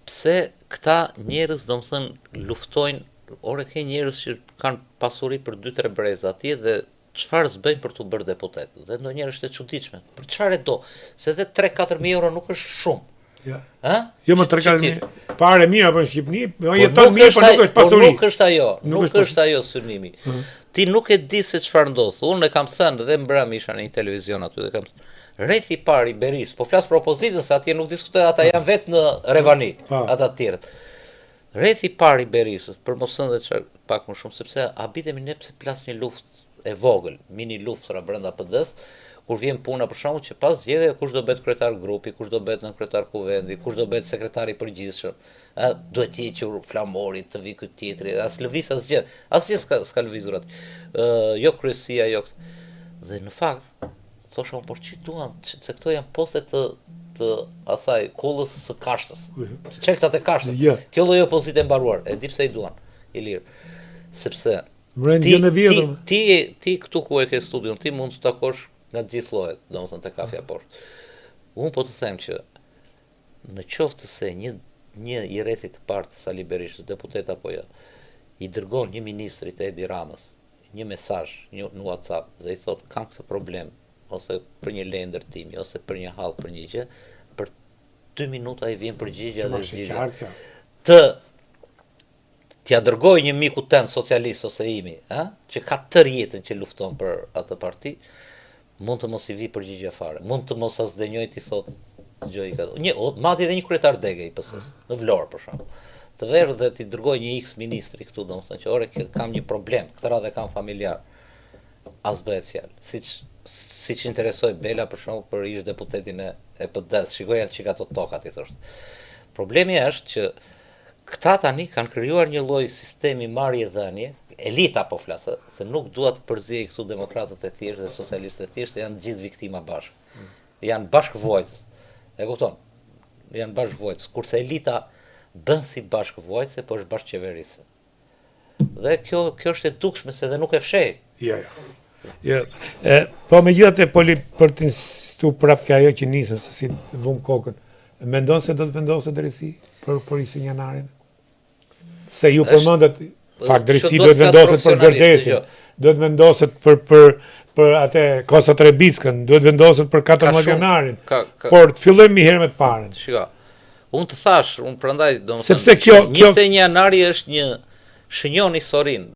pse këta njerëz domethënë luftojnë, ore ke njerëz që kanë pasuri për 2-3 breza atje dhe çfarë s'bëjnë për të bërë deputet. Dhe ndonjëherë është e çuditshme. Për çfarë do? Se edhe 3-4.000 euro nuk është shumë. Ja. Ë? Jo më 3-4.000. Parë mirë apo në Shqipëri, jeton mirë, por nuk është pasuri. Nuk është ajo, nuk është ajo synimi. Ti nuk e di se çfarë ndodh. Unë e kam thënë dhe mbrëm isha në një televizion aty dhe kam rrethi i parë i Berisë, po flas për opozitën se atje nuk diskutohet, ata janë vetë në Revani, ata të tjerët. Rrethi i parë i Berisës, për mos thënë edhe pak më shumë, sepse habitemi ne pse plas një luftë e vogël, mini luftra brenda PD-s, kur vjen puna për shkakun që pas zgjedhjeve kush do bëhet kryetar grupi, kush do bëhet kryetar kuvendi, kush do bëhet sekretari i përgjithshëm. Duhet të hequr flamori, të vi ky tjetri, as lëviz asgjë. Asgjë s'ka lëvizur aty. Jo kryesia, jo. Dhe në fakt thosha, por ç'i duan, se këto janë poste të asaj kollës së Kashtës. Çeltat e Kashtës. Kjo lloj opozite mbaruar, e di pse i duan, i lirë. Sepse ti këtu ku e ke studion, ti mund të takosh nga gjithë llojet, domethënë te kafja poshtë. Unë po të them që në qoftë se një i rrethit të parë të Sali Berishës, deputet apo jo, i dërgon një ministri të Edi Ramës një mesazh në WhatsApp dhe i thot kam këtë problem, ose për një lejë ndërtimi, ose për një hall, për një gjë, për 2 minuta i vjen përgjigje dhe zgjidhje. T'ja dërgoj një miku tënd socialist ose imi, që ka tërë jetën që lufton për atë parti, mund të mos i vi përgjigje fare, mund të mos as denjoj ti thot gjoj ka. Madje edhe një kryetar dege i PS-s, në Vlorë për shembull. Të verë dhe ti dërgoj një X ministri këtu, domethënë që ore kam një problem, këtë radhë kam familjar. As bëhet fjalë. Siç interesoi Bela për shembull për ish deputetin e PD-s, shikoj janë çika ato tokat i thoshte. Problemi është që këta tani kanë krijuar një lloj sistemi marrje-dhënie, elita po flas, se nuk dua të përziej këtu demokratët e thjeshtë dhe socialistët e thjeshtë, janë gjithë viktima bashkë. Janë bashkëvuajtës. E kupton? Janë bashkëvuajtës, kurse elita bën si bashkëvuajtëse, po është bashkëqeverisë. Dhe kjo është e dukshme se dhe nuk e fshej. Ja. Po megjithatë për të insistuar prapë ke ajo që nisëm se si vum kokën. Mendon se do të vendoset drejtësi për polisin janarin? Se ju përmendet fakt drejtësi do të vendoset për Berdesin, do të vendoset për atë Kosa Trebiskën, do të vendoset për 14 janarin. Por të fillojmë mi herë me të parën. Shiko. Unë të thash, unë prandaj domethënë sepse kjo 21 janari është një shënjon historinë.